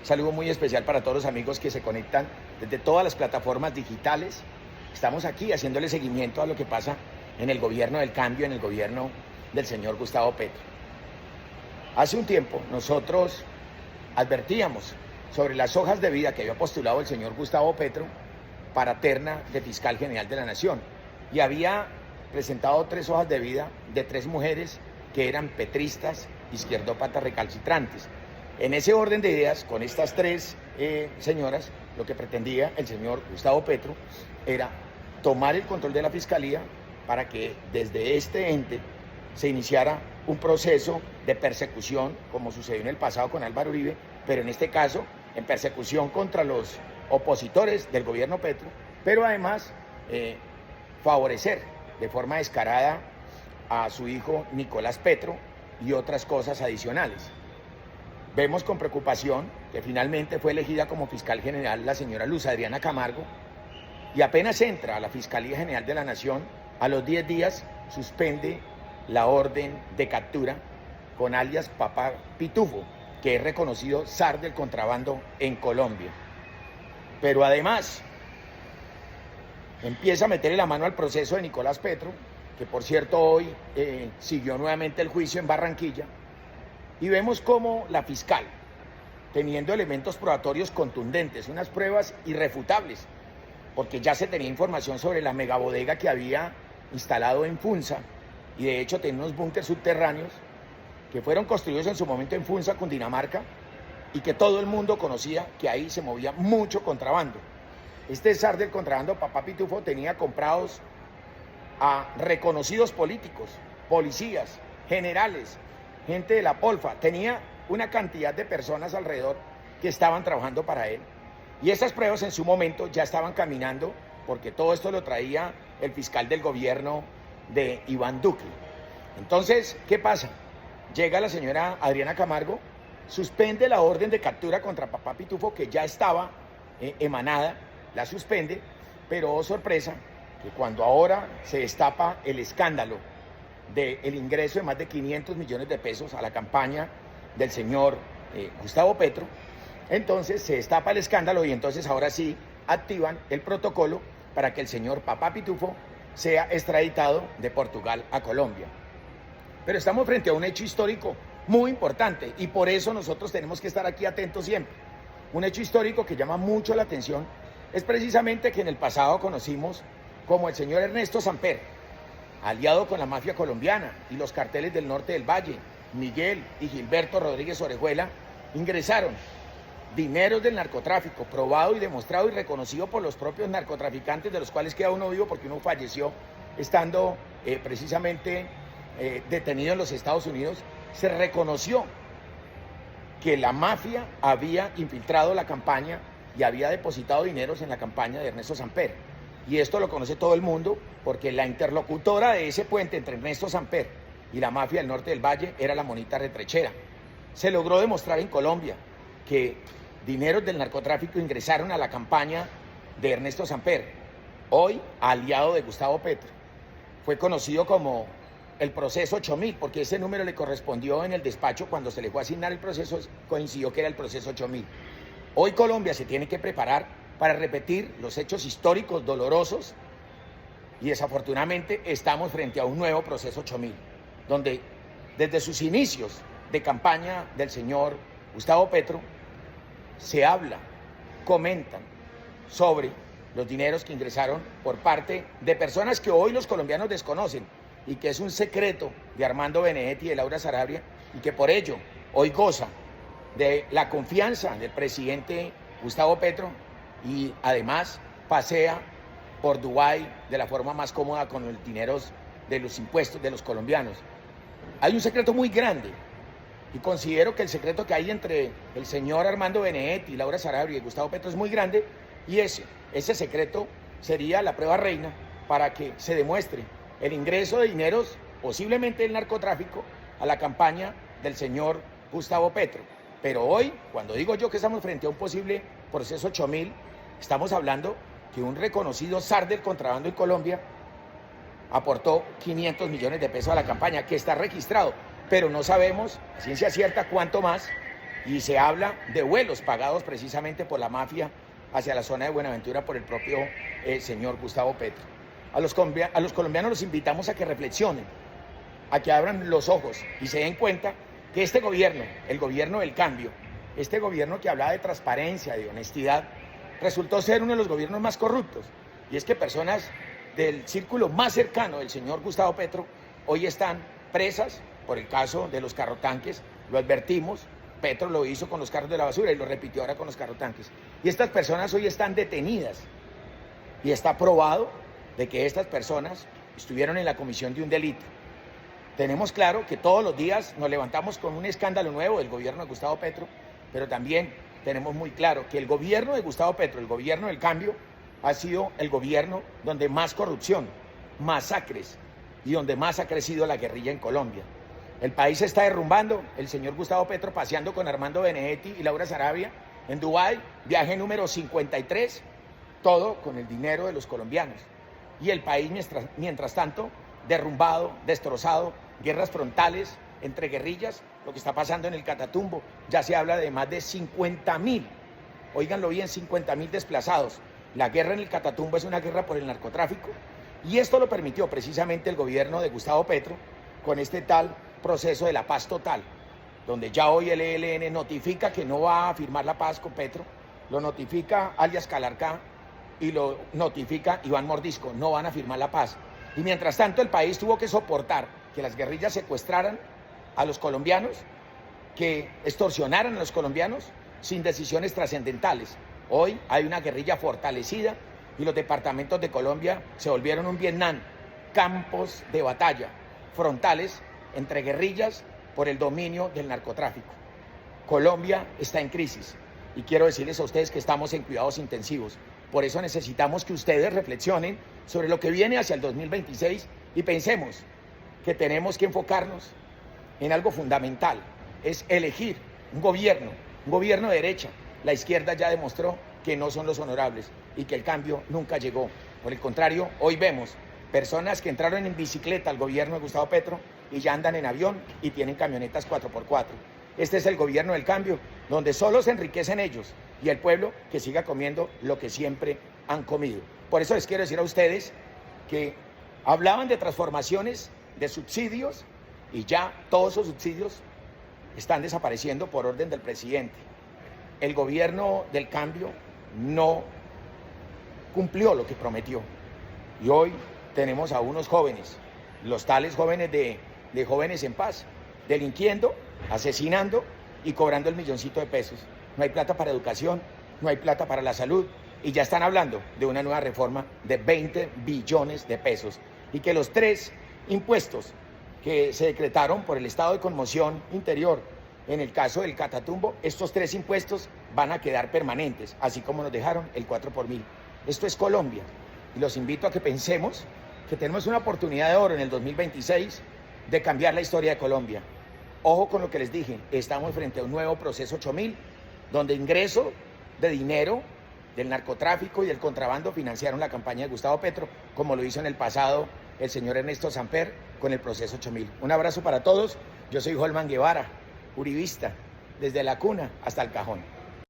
saludo muy especial para todos los amigos que se conectan desde todas las plataformas digitales. Estamos aquí haciéndole seguimiento a lo que pasa en el gobierno del cambio, en el gobierno del señor Gustavo Petro. Hace un tiempo nosotros advertíamos sobre las hojas de vida que había postulado el señor Gustavo Petro para terna de fiscal general de la Nación, y había presentado 3 hojas de vida de 3 mujeres que eran petristas, izquierdópatas recalcitrantes. En ese orden de ideas, con estas 3 señoras, lo que pretendía el señor Gustavo Petro era tomar el control de la fiscalía para que desde este ente se iniciara un proceso de persecución, como sucedió en el pasado con Álvaro Uribe, pero en este caso en persecución contra los opositores del gobierno Petro, pero además favorecer de forma descarada a su hijo Nicolás Petro y otras cosas adicionales. Vemos con preocupación que finalmente fue elegida como fiscal general la señora Luz Adriana Camargo, y apenas entra a la Fiscalía General de la Nación, a los 10 días suspende la orden de captura con alias Papá Pitufo, que es reconocido zar del contrabando en Colombia. Pero además empieza a meterle la mano al proceso de Nicolás Petro, que por cierto hoy siguió nuevamente el juicio en Barranquilla, y vemos cómo la fiscal, teniendo elementos probatorios contundentes, unas pruebas irrefutables, porque ya se tenía información sobre la megabodega que había instalado en Funza, y de hecho tenía unos búnkeres subterráneos que fueron construidos en su momento en Funza, Cundinamarca, y que todo el mundo conocía que ahí se movía mucho contrabando. Este zar del contrabando, Papá Pitufo, tenía comprados a reconocidos políticos, policías, generales, gente de la Polfa. Tenía una cantidad de personas alrededor que estaban trabajando para él. Y esas pruebas en su momento ya estaban caminando, porque todo esto lo traía el fiscal del gobierno de Iván Duque. Entonces, ¿qué pasa? Llega la señora Adriana Camargo, suspende la orden de captura contra Papá Pitufo, que ya estaba emanada, la suspende, pero oh sorpresa, que cuando ahora se destapa el escándalo del ingreso de más de 500 millones de pesos a la campaña del señor Gustavo Petro, entonces se destapa el escándalo y entonces ahora sí activan el protocolo para que el señor Papá Pitufo sea extraditado de Portugal a Colombia. Pero estamos frente a un hecho histórico muy importante y por eso nosotros tenemos que estar aquí atentos siempre. Un hecho histórico que llama mucho la atención es precisamente que en el pasado conocimos como el señor Ernesto Samper, aliado con la mafia colombiana y los carteles del norte del Valle, Miguel y Gilberto Rodríguez Orejuela, ingresaron dineros del narcotráfico, probado y demostrado y reconocido por los propios narcotraficantes, de los cuales queda uno vivo porque uno falleció estando precisamente detenido en los Estados Unidos. Se reconoció que la mafia había infiltrado la campaña y había depositado dineros en la campaña de Ernesto Samper. Y esto lo conoce todo el mundo porque la interlocutora de ese puente entre Ernesto Samper y la mafia del norte del Valle era la Monita Retrechera. Se logró demostrar en Colombia que dineros del narcotráfico ingresaron a la campaña de Ernesto Samper, hoy aliado de Gustavo Petro. Fue conocido como el proceso 8000, porque ese número le correspondió en el despacho cuando se le fue a asignar el proceso, coincidió que era el proceso 8000. Hoy Colombia se tiene que preparar para repetir los hechos históricos dolorosos y desafortunadamente estamos frente a un nuevo proceso 8000, donde desde sus inicios de campaña del señor Gustavo Petro se habla, comentan sobre los dineros que ingresaron por parte de personas que hoy los colombianos desconocen y que es un secreto de Armando Benedetti y de Laura Sarabia, y que por ello hoy goza de la confianza del presidente Gustavo Petro y además pasea por Dubái de la forma más cómoda con los dineros de los impuestos de los colombianos. Hay un secreto muy grande y considero que el secreto que hay entre el señor Armando Benedetti, Laura Sarabia y Gustavo Petro es muy grande, y ese secreto sería la prueba reina para que se demuestre el ingreso de dineros, posiblemente del narcotráfico, a la campaña del señor Gustavo Petro. Pero hoy, cuando digo yo que estamos frente a un posible proceso 8000, estamos hablando que un reconocido zar del contrabando en Colombia aportó 500 millones de pesos a la campaña, que está registrado, pero no sabemos a ciencia cierta cuánto más, y se habla de vuelos pagados precisamente por la mafia hacia la zona de Buenaventura por el propio señor Gustavo Petro. A los colombianos los invitamos a que reflexionen, a que abran los ojos y se den cuenta que este gobierno, el gobierno del cambio, este gobierno que hablaba de transparencia, de honestidad, resultó ser uno de los gobiernos más corruptos. Y es que personas del círculo más cercano del señor Gustavo Petro hoy están presas por el caso de los carrotanques. Lo advertimos, Petro lo hizo con los carros de la basura y lo repitió ahora con los carrotanques. Y estas personas hoy están detenidas y está probado de que estas personas estuvieron en la comisión de un delito. Tenemos claro que todos los días nos levantamos con un escándalo nuevo del gobierno de Gustavo Petro, pero también tenemos muy claro que el gobierno de Gustavo Petro, el gobierno del cambio, ha sido el gobierno donde más corrupción, masacres y donde más ha crecido la guerrilla en Colombia. El país se está derrumbando, el señor Gustavo Petro paseando con Armando Benedetti y Laura Sarabia en Dubái, viaje número 53, todo con el dinero de los colombianos. Y el país, mientras tanto, derrumbado, destrozado, guerras frontales entre guerrillas, lo que está pasando en el Catatumbo. Ya se habla de más de 50.000, oíganlo bien, 50.000 desplazados. La guerra en el Catatumbo es una guerra por el narcotráfico y esto lo permitió precisamente el gobierno de Gustavo Petro con este tal proceso de la paz total, donde ya hoy el ELN notifica que no va a firmar la paz con Petro, lo notifica alias Calarcá y lo notifica Iván Mordisco, no van a firmar la paz. Y mientras tanto el país tuvo que soportar que las guerrillas secuestraran a los colombianos, que extorsionaran a los colombianos sin decisiones trascendentales. Hoy hay una guerrilla fortalecida y los departamentos de Colombia se volvieron un Vietnam, campos de batalla frontales entre guerrillas por el dominio del narcotráfico. Colombia está en crisis y quiero decirles a ustedes que estamos en cuidados intensivos. Por eso necesitamos que ustedes reflexionen sobre lo que viene hacia el 2026 y pensemos que tenemos que enfocarnos en algo fundamental, es elegir un gobierno de derecha. La izquierda ya demostró que no son los honorables y que el cambio nunca llegó. Por el contrario, hoy vemos personas que entraron en bicicleta al gobierno de Gustavo Petro y ya andan en avión y tienen camionetas 4x4. Este es el gobierno del cambio, donde solo se enriquecen ellos y el pueblo que siga comiendo lo que siempre han comido. Por eso les quiero decir a ustedes que hablaban de transformaciones, de subsidios, y ya todos esos subsidios están desapareciendo por orden del presidente. El gobierno del cambio no cumplió lo que prometió. Y hoy tenemos a unos jóvenes, los tales jóvenes de Jóvenes en Paz, delinquiendo, asesinando y cobrando el milloncito de pesos. No hay plata para educación, no hay plata para la salud y ya están hablando de una nueva reforma de 20 billones de pesos y que los 3 impuestos que se decretaron por el estado de conmoción interior en el caso del Catatumbo, estos 3 impuestos van a quedar permanentes, así como nos dejaron el 4 por 1000. Esto es Colombia y los invito a que pensemos que tenemos una oportunidad de oro en el 2026 de cambiar la historia de Colombia. Ojo con lo que les dije, estamos frente a un nuevo proceso 8000, donde ingreso de dinero del narcotráfico y del contrabando financiaron la campaña de Gustavo Petro, como lo hizo en el pasado el señor Ernesto Samper con el proceso 8000. Un abrazo para todos, yo soy Holman Guevara, uribista, desde la cuna hasta el cajón.